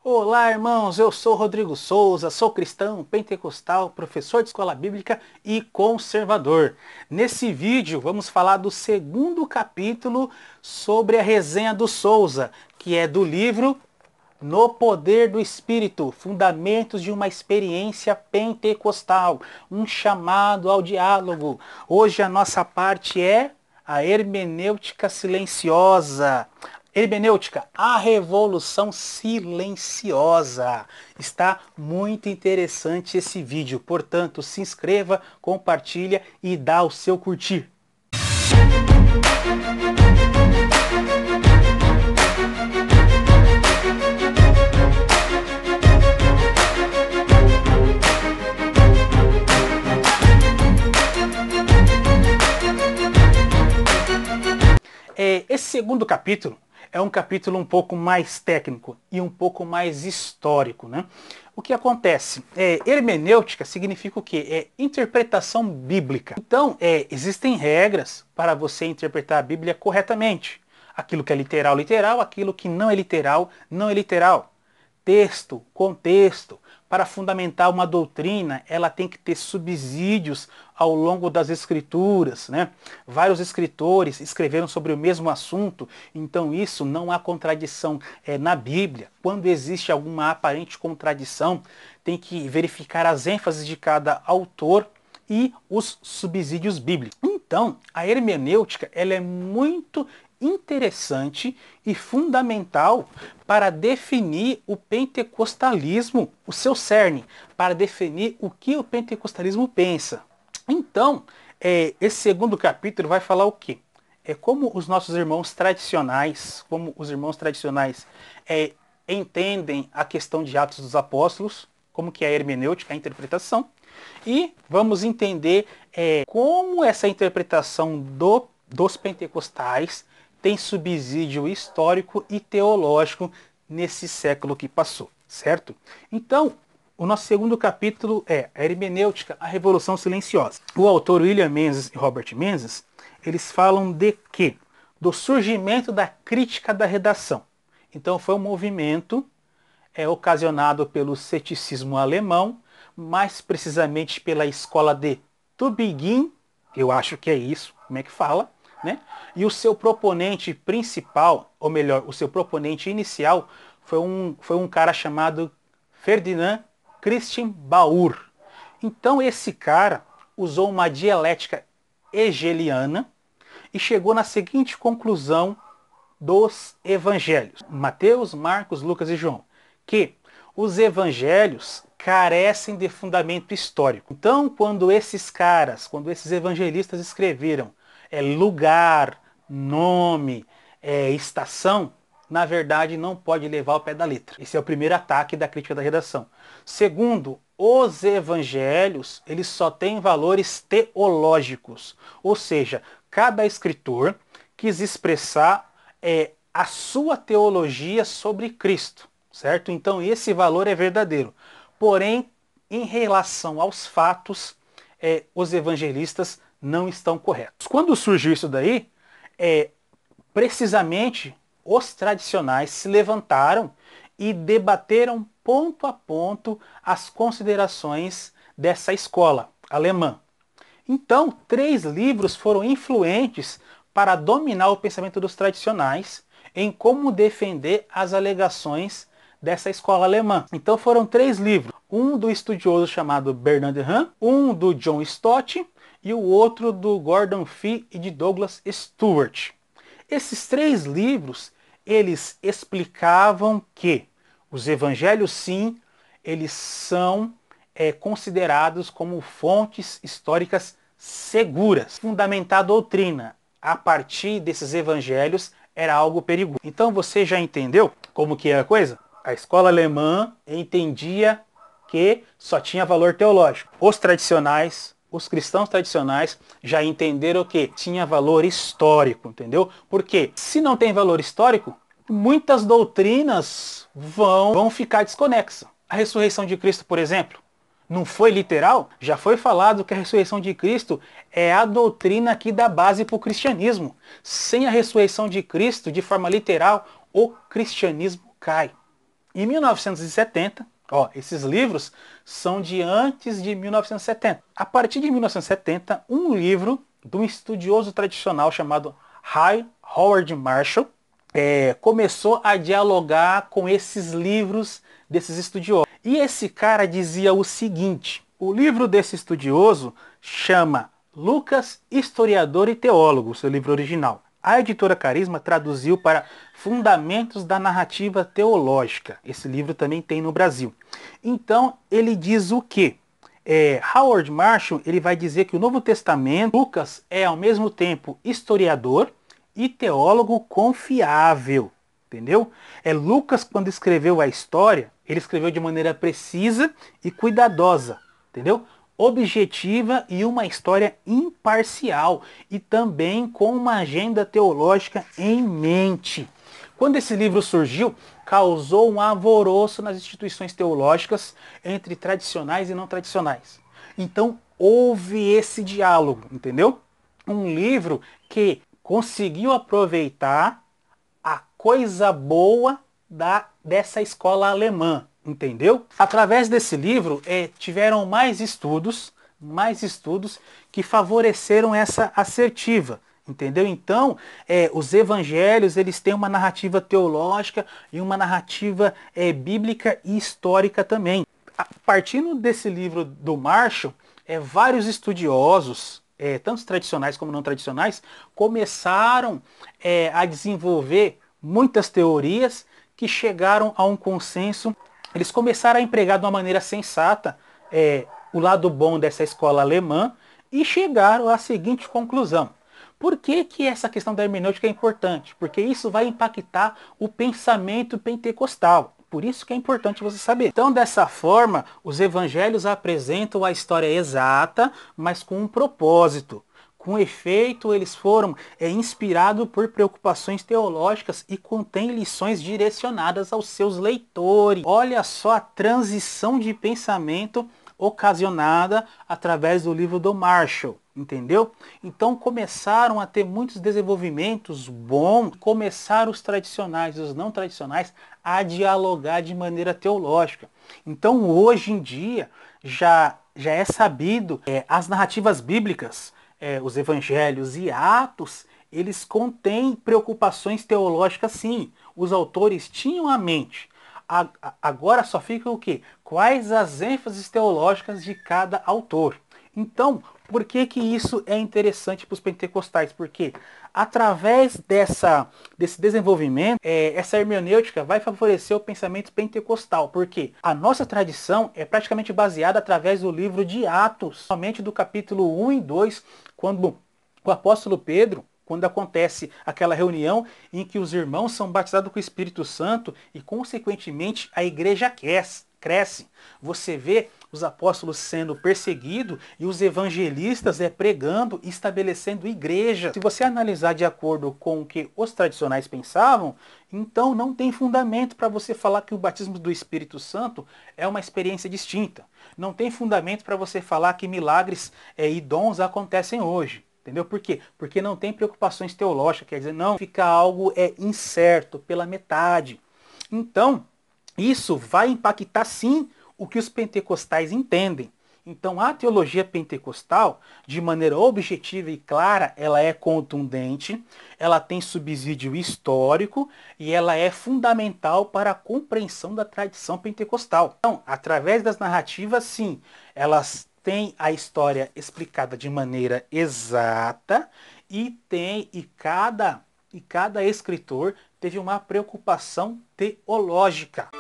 Olá, irmãos, eu sou Rodrigo Souza, sou cristão, pentecostal, professor de escola bíblica e conservador. Nesse vídeo vamos falar do segundo capítulo sobre a resenha do Souza, que é do livro No Poder do Espírito, Fundamentos de uma Experiência Pentecostal, um chamado ao diálogo. Hoje a nossa parte é a hermenêutica silenciosa. Hermenêutica, a revolução silenciosa. Está muito interessante esse vídeo, portanto, se inscreva, compartilha e dá o seu curtir. Esse segundo capítulo é um capítulo um pouco mais técnico e um pouco mais histórico, né? O que acontece? Hermenêutica significa o quê? É interpretação bíblica. Então, existem regras para você interpretar a Bíblia corretamente. Aquilo que é literal, literal. Aquilo que não é literal, não é literal. Texto, contexto. Para fundamentar uma doutrina, ela tem que ter subsídios ao longo das escrituras, né? Vários escritores escreveram sobre o mesmo assunto, então isso não há contradição na Bíblia. Quando existe alguma aparente contradição, tem que verificar as ênfases de cada autor e os subsídios bíblicos. Então, a hermenêutica ela é muito interessante e fundamental para definir o pentecostalismo, o seu cerne, para definir o que o pentecostalismo pensa. Então, esse segundo capítulo vai falar o quê? Como os nossos irmãos tradicionais, entendem a questão de Atos dos Apóstolos, como que é a hermenêutica, a interpretação, e vamos entender como essa interpretação dos pentecostais tem subsídio histórico e teológico nesse século que passou, certo? Então, o nosso segundo capítulo é a hermenêutica, a revolução silenciosa. O autor William Menzies e Robert Menzies, eles falam de quê? Do surgimento da crítica da redação. Então foi um movimento ocasionado pelo ceticismo alemão, mais precisamente pela escola de Tübingen, eu acho que é isso, como é que fala, né? E o seu proponente principal, ou melhor, o seu proponente inicial, foi um cara chamado Ferdinand Christian Baur. Então esse cara usou uma dialética hegeliana e chegou na seguinte conclusão dos evangelhos, Mateus, Marcos, Lucas e João, que os evangelhos carecem de fundamento histórico. Então, quando esses evangelistas escreveram lugar, nome, estação, na verdade não pode levar ao pé da letra. Esse é o primeiro ataque da crítica da redação. Segundo, os evangelhos, eles só têm valores teológicos, ou seja, cada escritor quis expressar a sua teologia sobre Cristo, certo? Então esse valor é verdadeiro. Porém, em relação aos fatos, os evangelistas não estão corretos. Quando surgiu isso daí, precisamente os tradicionais se levantaram e debateram ponto a ponto as considerações dessa escola alemã. Então, 3 livros foram influentes para dominar o pensamento dos tradicionais em como defender as alegações dessa escola alemã. Então foram 3 livros, um do estudioso chamado Bernard Hahn, um do John Stott e o outro do Gordon Fee e de Douglas Stuart. Esses 3 livros, eles explicavam que os evangelhos, sim, eles são considerados como fontes históricas seguras. Fundamentar a doutrina a partir desses evangelhos era algo perigoso. Então você já entendeu como que é a coisa? A escola alemã entendia que só tinha valor teológico. Os tradicionais, os cristãos tradicionais já entenderam que tinha valor histórico, entendeu? Porque se não tem valor histórico, muitas doutrinas vão ficar desconexas. A ressurreição de Cristo, por exemplo, não foi literal? Já foi falado que a ressurreição de Cristo é a doutrina que dá base para o cristianismo. Sem a ressurreição de Cristo, de forma literal, o cristianismo cai. Em 1970, ó, esses livros são de antes de 1970. A partir de 1970, um livro de um estudioso tradicional chamado Howard Marshall começou a dialogar com esses livros desses estudiosos. E esse cara dizia o seguinte: o livro desse estudioso chama Lucas, Historiador e Teólogo, seu livro original. A editora Carisma traduziu para Fundamentos da Narrativa Teológica. Esse livro também tem no Brasil. Então, ele diz o quê? Howard Marshall ele vai dizer que o Novo Testamento, Lucas é ao mesmo tempo historiador e teólogo confiável. Entendeu? Lucas, quando escreveu a história, ele escreveu de maneira precisa e cuidadosa. Entendeu? Objetiva e uma história imparcial e também com uma agenda teológica em mente. Quando esse livro surgiu, causou um alvoroço nas instituições teológicas entre tradicionais e não tradicionais. Então houve esse diálogo, entendeu? Um livro que conseguiu aproveitar a coisa boa dessa escola alemã. Entendeu? Através desse livro tiveram mais estudos que favoreceram essa assertiva. Entendeu? Então, os evangelhos eles têm uma narrativa teológica e uma narrativa bíblica e histórica também. Partindo desse livro do Marshall, vários estudiosos, tanto tradicionais como não tradicionais, começaram a desenvolver muitas teorias que chegaram a um consenso. Eles começaram a empregar de uma maneira sensata o lado bom dessa escola alemã e chegaram à seguinte conclusão. Por que essa questão da hermenêutica é importante? Porque isso vai impactar o pensamento pentecostal. Por isso que é importante você saber. Então, dessa forma, os evangelhos apresentam a história exata, mas com um propósito. Com efeito, eles foram inspirados por preocupações teológicas e contêm lições direcionadas aos seus leitores. Olha só a transição de pensamento ocasionada através do livro do Marshall, entendeu? Então começaram a ter muitos desenvolvimentos bons, começaram os tradicionais e os não tradicionais a dialogar de maneira teológica. Então hoje em dia já é sabido as narrativas bíblicas, os evangelhos e Atos, eles contêm preocupações teológicas sim. Os autores tinham a mente. Agora só fica o quê? Quais as ênfases teológicas de cada autor. Então, por que isso é interessante para os pentecostais? Porque através desse desenvolvimento, essa hermenêutica vai favorecer o pensamento pentecostal. Porque a nossa tradição é praticamente baseada através do livro de Atos, somente do capítulo 1 e 2, quando o apóstolo Pedro, quando acontece aquela reunião em que os irmãos são batizados com o Espírito Santo e, consequentemente, a igreja cresce. Você vê os apóstolos sendo perseguidos e os evangelistas pregando e estabelecendo igreja. Se você analisar de acordo com o que os tradicionais pensavam, então não tem fundamento para você falar que o batismo do Espírito Santo é uma experiência distinta. Não tem fundamento para você falar que milagres e dons acontecem hoje. Entendeu? Por quê? Porque não tem preocupações teológicas, quer dizer, não fica algo incerto pela metade. Então, isso vai impactar sim o que os pentecostais entendem. Então, a teologia pentecostal, de maneira objetiva e clara, ela é contundente, ela tem subsídio histórico e ela é fundamental para a compreensão da tradição pentecostal. Então, através das narrativas, sim, elas tem a história explicada de maneira exata e cada escritor teve uma preocupação teológica.